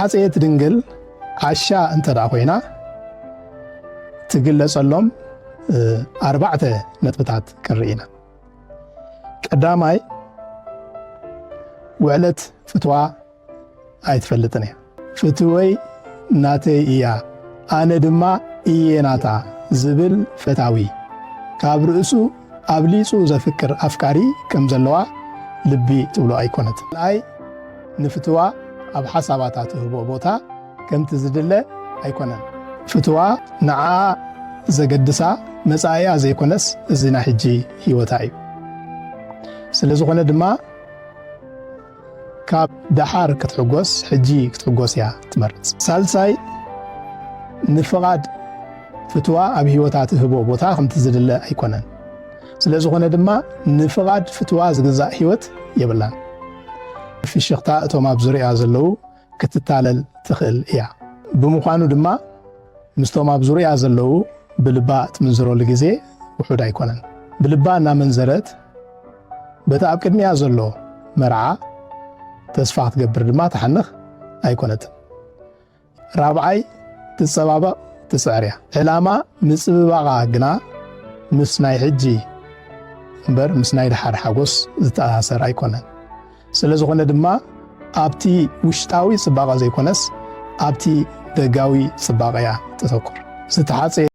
ሓፀየት ድንግል ዓሻ እንተዳ ኮይና ትግለጸሎም ኣርባዕተ ነጥብታት ክንርኢና። ቀዳማይ ውዕለት ፍትዋ ኣይትፈልጥን እያ። ፍትወይ ናተይ እያ ኣነ ድማ እየ ናታ ዝብል ፈታዊ ካብ ርእሱ ኣብሊጹ ዘፍቅር ኣፍቃሪ ከም ዘለዋ ልቢ ትብሎ ኣይኮነት። ናይ ንፍትዋ ኣብ ሓሳባታ ትህቦ ቦታ ከምቲ ዝድለ ኣይኮነን። ፍትዋ ንዓ ዘገድሳ መጻእያ ዘይኮነስ እዚ ናይ ሕጂ ህይወታ እዩ። ስለ ዝኾነ ድማ ካብ ዳሓር ክትሕጎስ ሕጂ ክትሕጎስ እያ ትመርጽ። ሳልሳይ ንፍቓድ ፍትዋ ኣብ ህይወታ ትህቦ ቦታ ከምቲ ዝድለ ኣይኮነን። ስለ ዝኾነ ድማ ንፍቓድ ፍትዋ ዝግዛእ ህይወት የብላን። ፍሽኽታ እቶም ኣብ ዙርያ ዘለዉ ክትታለል ትኽእል እያ። ብምዃኑ ድማ ምስቶም ኣብ ዙርያ ዘለዉ ብልባ ትምንዝረሉ ግዜ ውሑድ ኣይኮነን። ብልባ እናመንዘረት በቲ ኣብ ቅድሚያ ዘሎ መርዓ ተስፋ ክትገብር ድማ ተሓንኽ ኣይኮነትን። ራብዓይ ትጸባበቕ ትጽዕር እያ። ዕላማ ምጽብባቓ ግና ምስ ናይ ሕጂ እምበር ምስ ናይ ድሓር ሓጎስ ዝተኣሳሰር ኣይኮነን። ስለ ዝኾነ ድማ ኣብቲ ውሽጣዊ ጽባቐ ዘይኮነስ ኣብቲ ደጋዊ ጽባቐ እያ ተተኩር። ዝተሓፀየ